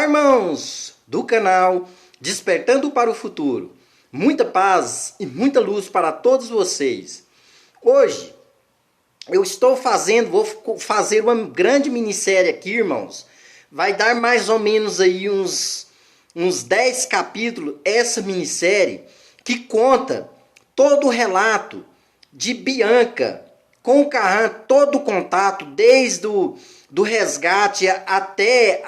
irmãos do canal Despertando para o Futuro. Muita paz e muita luz para todos vocês. Hoje vou fazer uma grande minissérie aqui, irmãos. Vai dar mais ou menos aí uns 10 capítulos essa minissérie que conta todo o relato de Bianca com o Carran, todo o contato, desde do resgate até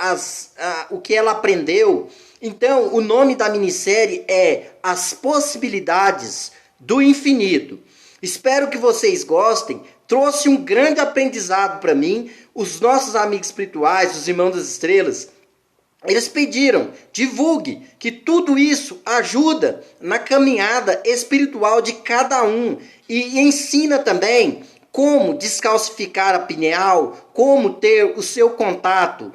o que ela aprendeu. Então, o nome da minissérie é As Possibilidades do Infinito. Espero que vocês gostem. Trouxe um grande aprendizado para mim. Os nossos amigos espirituais, os irmãos das estrelas, eles pediram, divulgue, que tudo isso ajuda na caminhada espiritual de cada um. E ensina também como descalcificar a pineal, como ter o seu contato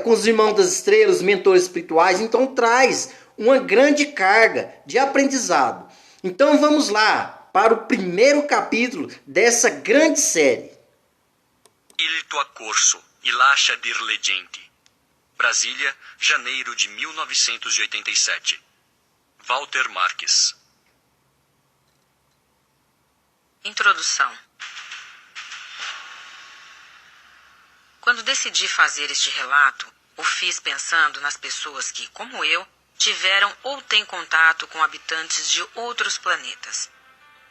com os irmãos das estrelas, os mentores espirituais. Então traz uma grande carga de aprendizado. Então vamos lá para o primeiro capítulo dessa grande série. Il tuo corso e lascia dir leggenti. Brasília, janeiro de 1987. Walter Marques. Introdução. Quando decidi fazer este relato, o fiz pensando nas pessoas que, como eu, tiveram ou têm contato com habitantes de outros planetas.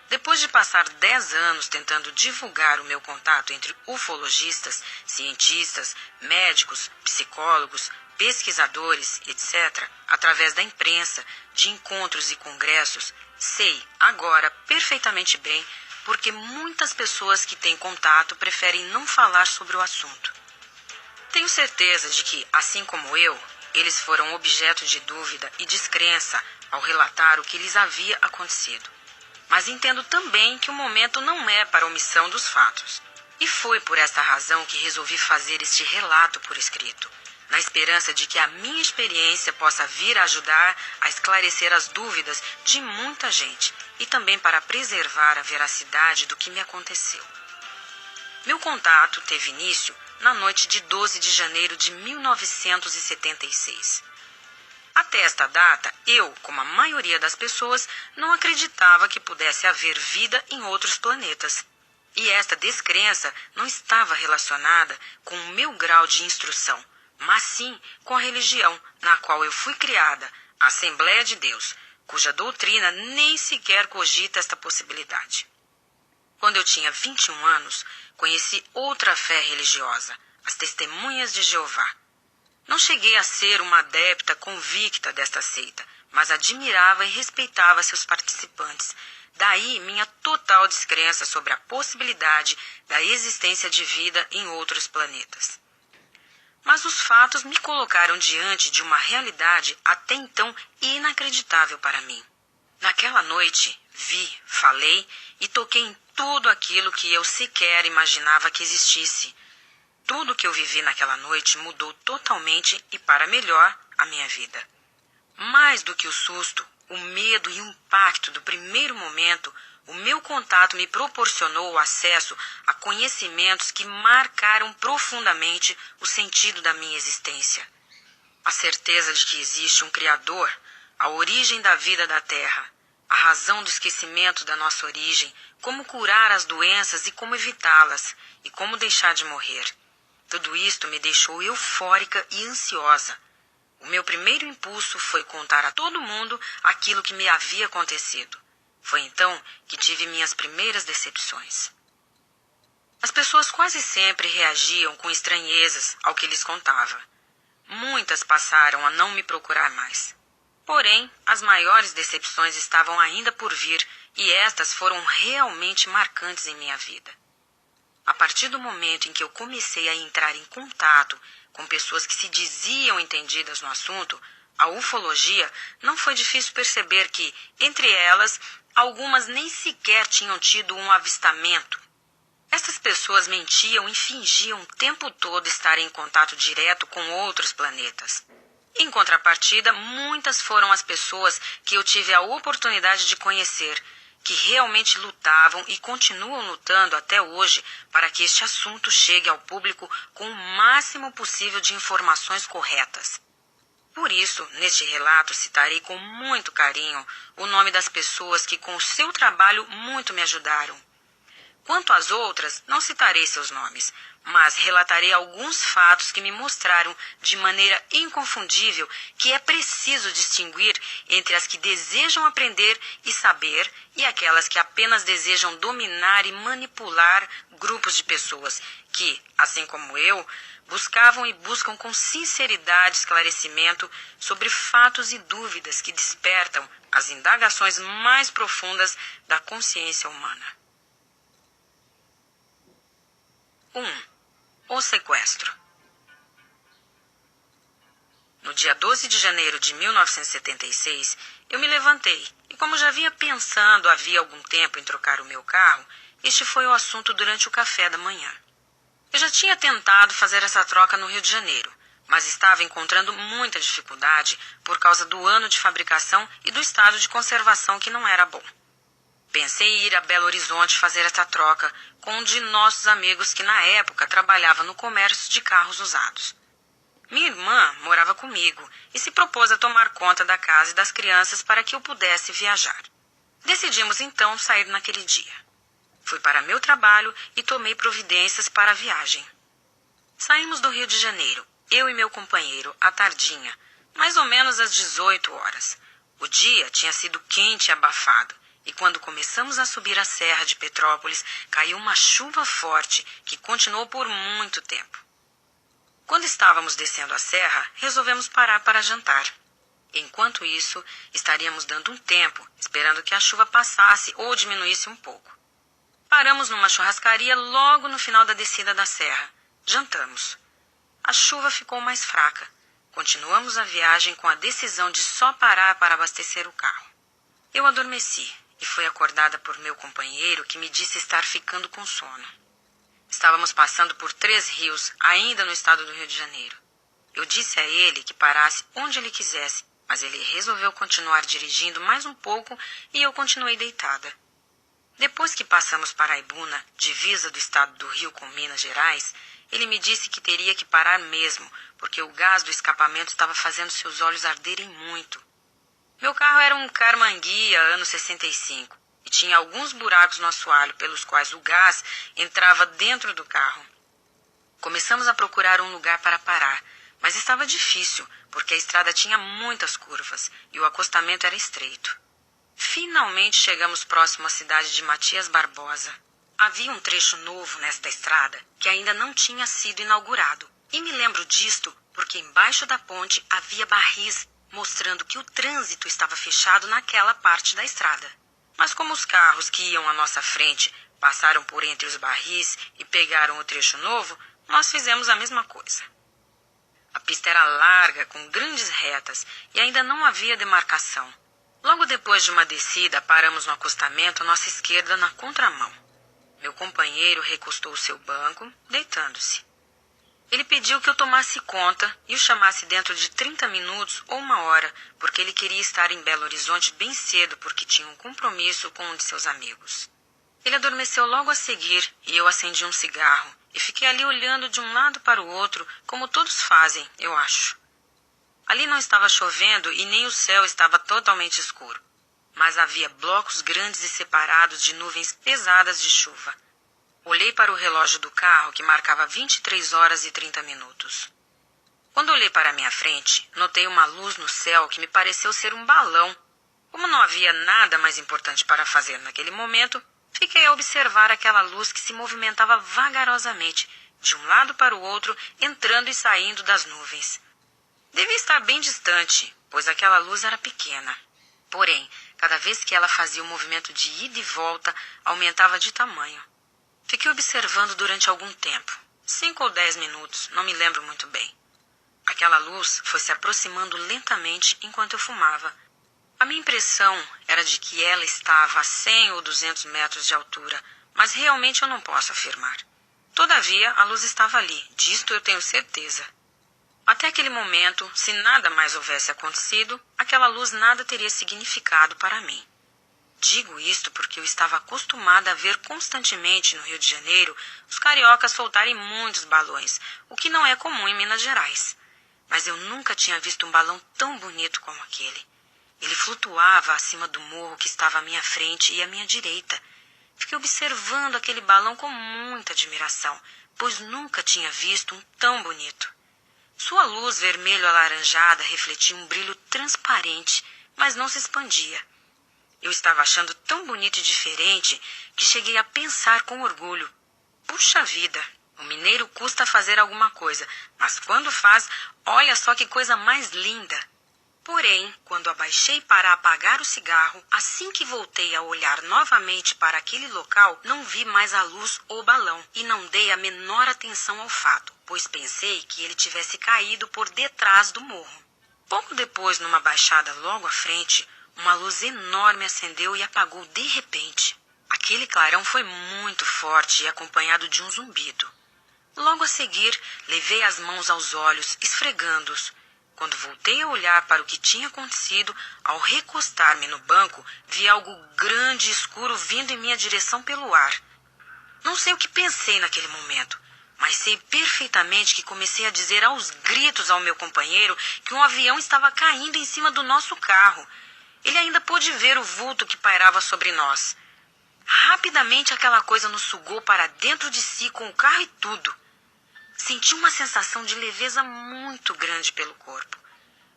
Depois de passar 10 anos tentando divulgar o meu contato entre ufologistas, cientistas, médicos, psicólogos, pesquisadores, etc., através da imprensa, de encontros e congressos, sei agora perfeitamente bem porque muitas pessoas que têm contato preferem não falar sobre o assunto. Tenho certeza de que, assim como eu, eles foram objeto de dúvida e descrença ao relatar o que lhes havia acontecido. Mas entendo também que o momento não é para omissão dos fatos. E foi por esta razão que resolvi fazer este relato por escrito, na esperança de que a minha experiência possa vir a ajudar a esclarecer as dúvidas de muita gente e também para preservar a veracidade do que me aconteceu. Meu contato teve início na noite de 12 de janeiro de 1976. Até esta data, eu, como a maioria das pessoas, não acreditava que pudesse haver vida em outros planetas. E esta descrença não estava relacionada com o meu grau de instrução, mas sim com a religião na qual eu fui criada, a Assembleia de Deus, cuja doutrina nem sequer cogita esta possibilidade. Quando eu tinha 21 anos, conheci outra fé religiosa, as Testemunhas de Jeová. Não cheguei a ser uma adepta convicta desta seita, mas admirava e respeitava seus participantes. Daí minha total descrença sobre a possibilidade da existência de vida em outros planetas. Mas os fatos me colocaram diante de uma realidade até então inacreditável para mim. Naquela noite, vi, falei e toquei em tudo aquilo que eu sequer imaginava que existisse. Tudo que eu vivi naquela noite mudou totalmente e para melhor a minha vida. Mais do que o susto, o medo e o impacto do primeiro momento, o meu contato me proporcionou o acesso a conhecimentos que marcaram profundamente o sentido da minha existência. A certeza de que existe um Criador, a origem da vida da Terra, a razão do esquecimento da nossa origem, como curar as doenças e como evitá-las, e como deixar de morrer. Tudo isto me deixou eufórica e ansiosa. O meu primeiro impulso foi contar a todo mundo aquilo que me havia acontecido. Foi então que tive minhas primeiras decepções. As pessoas quase sempre reagiam com estranhezas ao que lhes contava. Muitas passaram a não me procurar mais. Porém, as maiores decepções estavam ainda por vir e estas foram realmente marcantes em minha vida. A partir do momento em que eu comecei a entrar em contato com pessoas que se diziam entendidas no assunto, a ufologia, não foi difícil perceber que, entre elas, algumas nem sequer tinham tido um avistamento. Estas pessoas mentiam e fingiam o tempo todo estar em contato direto com outros planetas. Em contrapartida, muitas foram as pessoas que eu tive a oportunidade de conhecer, que realmente lutavam e continuam lutando até hoje para que este assunto chegue ao público com o máximo possível de informações corretas. Por isso, neste relato, citarei com muito carinho o nome das pessoas que com o seu trabalho muito me ajudaram. Quanto às outras, não citarei seus nomes, mas relatarei alguns fatos que me mostraram de maneira inconfundível que é preciso distinguir entre as que desejam aprender e saber e aquelas que apenas desejam dominar e manipular grupos de pessoas que, assim como eu, buscavam e buscam com sinceridade esclarecimento sobre fatos e dúvidas que despertam as indagações mais profundas da consciência humana. 1. O sequestro. No dia 12 de janeiro de 1976, eu me levantei e, como já vinha pensando havia algum tempo em trocar o meu carro, este foi o assunto durante o café da manhã. Eu já tinha tentado fazer essa troca no Rio de Janeiro, mas estava encontrando muita dificuldade por causa do ano de fabricação e do estado de conservação que não era bom. Pensei em ir a Belo Horizonte fazer essa troca com um de nossos amigos que na época trabalhava no comércio de carros usados. Minha irmã morava comigo e se propôs a tomar conta da casa e das crianças para que eu pudesse viajar. Decidimos então sair naquele dia. Fui para meu trabalho e tomei providências para a viagem. Saímos do Rio de Janeiro, eu e meu companheiro, à tardinha, mais ou menos às 18 horas. O dia tinha sido quente e abafado. E quando começamos a subir a serra de Petrópolis, caiu uma chuva forte que continuou por muito tempo. Quando estávamos descendo a serra, resolvemos parar para jantar. Enquanto isso, estaríamos dando um tempo, esperando que a chuva passasse ou diminuísse um pouco. Paramos numa churrascaria logo no final da descida da serra. Jantamos. A chuva ficou mais fraca. Continuamos a viagem com a decisão de só parar para abastecer o carro. Eu adormeci e fui acordada por meu companheiro que me disse estar ficando com sono. Estávamos passando por 3 rios, ainda no estado do Rio de Janeiro. Eu disse a ele que parasse onde ele quisesse, mas ele resolveu continuar dirigindo mais um pouco e eu continuei deitada. Depois que passamos Paraibuna, divisa do estado do Rio com Minas Gerais, ele me disse que teria que parar mesmo, porque o gás do escapamento estava fazendo seus olhos arderem muito. Meu carro era um Karmann-Ghia ano 65 e tinha alguns buracos no assoalho pelos quais o gás entrava dentro do carro. Começamos a procurar um lugar para parar, mas estava difícil, porque a estrada tinha muitas curvas e o acostamento era estreito. Finalmente chegamos próximo à cidade de Matias Barbosa. Havia um trecho novo nesta estrada que ainda não tinha sido inaugurado. E me lembro disto porque embaixo da ponte havia barris mostrando que o trânsito estava fechado naquela parte da estrada. Mas como os carros que iam à nossa frente passaram por entre os barris e pegaram o trecho novo, nós fizemos a mesma coisa. A pista era larga, com grandes retas, e ainda não havia demarcação. Logo depois de uma descida, paramos no acostamento à nossa esquerda na contramão. Meu companheiro recostou o seu banco, deitando-se. Ele pediu que eu tomasse conta e o chamasse dentro de 30 minutos ou 1 hora, porque ele queria estar em Belo Horizonte bem cedo, porque tinha um compromisso com um de seus amigos. Ele adormeceu logo a seguir e eu acendi um cigarro e fiquei ali olhando de um lado para o outro, como todos fazem, eu acho. Ali não estava chovendo e nem o céu estava totalmente escuro, mas havia blocos grandes e separados de nuvens pesadas de chuva. Olhei para o relógio do carro, que marcava 23 horas e 30 minutos. Quando olhei para a minha frente, notei uma luz no céu que me pareceu ser um balão. Como não havia nada mais importante para fazer naquele momento, fiquei a observar aquela luz que se movimentava vagarosamente, de um lado para o outro, entrando e saindo das nuvens. Devia estar bem distante, pois aquela luz era pequena. Porém, cada vez que ela fazia o movimento de ida e volta, aumentava de tamanho. Fiquei observando durante algum tempo, 5 ou 10 minutos, não me lembro muito bem. Aquela luz foi se aproximando lentamente enquanto eu fumava. A minha impressão era de que ela estava a 100 ou 200 metros de altura, mas realmente eu não posso afirmar. Todavia, a luz estava ali, disto eu tenho certeza. Até aquele momento, se nada mais houvesse acontecido, aquela luz nada teria significado para mim. Digo isto porque eu estava acostumada a ver constantemente no Rio de Janeiro os cariocas soltarem muitos balões, o que não é comum em Minas Gerais. mas eu nunca tinha visto um balão tão bonito como aquele. Ele flutuava acima do morro que estava à minha frente e à minha direita. Fiquei observando aquele balão com muita admiração, pois nunca tinha visto um tão bonito. Sua luz vermelho-alaranjada refletia um brilho transparente, mas não se expandia. Eu estava achando tão bonito e diferente que cheguei a pensar com orgulho. Puxa vida, o mineiro custa fazer alguma coisa, mas quando faz, olha só que coisa mais linda. Porém, quando abaixei para apagar o cigarro, assim que voltei a olhar novamente para aquele local, não vi mais a luz ou balão e não dei a menor atenção ao fato, pois pensei que ele tivesse caído por detrás do morro. Pouco depois, numa baixada logo à frente, uma luz enorme acendeu e apagou de repente. Aquele clarão foi muito forte e acompanhado de um zumbido. Logo a seguir, levei as mãos aos olhos, esfregando-os. Quando voltei a olhar para o que tinha acontecido, ao recostar-me no banco, vi algo grande e escuro vindo em minha direção pelo ar. Não sei o que pensei naquele momento, mas sei perfeitamente que comecei a dizer aos gritos ao meu companheiro que um avião estava caindo em cima do nosso carro. Ele ainda pôde ver o vulto que pairava sobre nós. Rapidamente aquela coisa nos sugou para dentro de si com o carro e tudo. Senti uma sensação de leveza muito grande pelo corpo.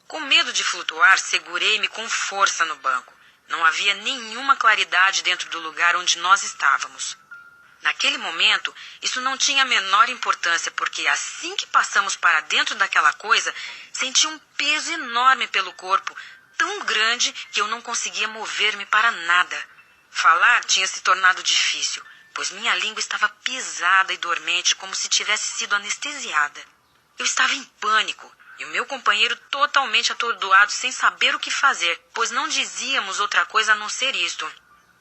Com medo de flutuar, segurei-me com força no banco. Não havia nenhuma claridade dentro do lugar onde nós estávamos. Naquele momento, isso não tinha a menor importância, porque assim que passamos para dentro daquela coisa, senti um peso enorme pelo corpo, tão grande que eu não conseguia mover-me para nada. Falar tinha se tornado difícil, pois minha língua estava pesada e dormente, como se tivesse sido anestesiada. Eu estava em pânico, e o meu companheiro totalmente atordoado, sem saber o que fazer, pois não dizíamos outra coisa a não ser isto.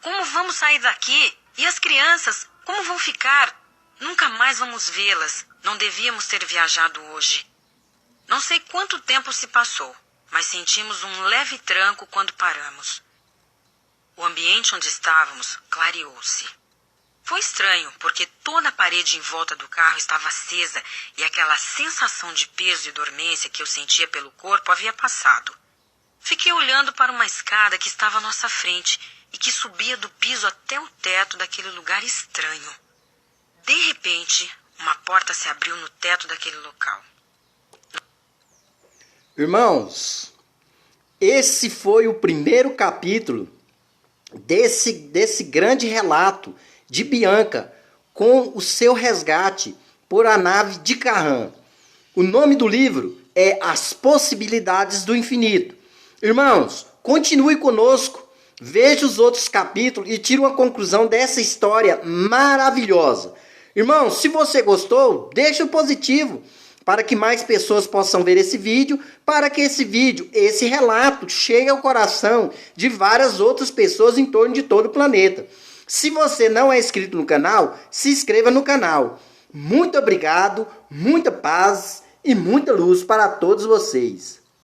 Como vamos sair daqui? E as crianças? Como vão ficar? Nunca mais vamos vê-las. Não devíamos ter viajado hoje. Não sei quanto tempo se passou, mas sentimos um leve tranco quando paramos. O ambiente onde estávamos clareou-se. Foi estranho, porque toda a parede em volta do carro estava acesa e aquela sensação de peso e dormência que eu sentia pelo corpo havia passado. Fiquei olhando para uma escada que estava à nossa frente e que subia do piso até o teto daquele lugar estranho. De repente, uma porta se abriu no teto daquele local. Irmãos, esse foi o primeiro capítulo desse grande relato de Bianca com o seu resgate por a nave de Carran. O nome do livro é As Possibilidades do Infinito. Irmãos, continue conosco, veja os outros capítulos e tire uma conclusão dessa história maravilhosa. Irmãos, se você gostou, deixa o positivo para que mais pessoas possam ver esse vídeo, para que esse relato chegue ao coração de várias outras pessoas em torno de todo o planeta. Se você não é inscrito no canal, se inscreva no canal. Muito obrigado, muita paz e muita luz para todos vocês.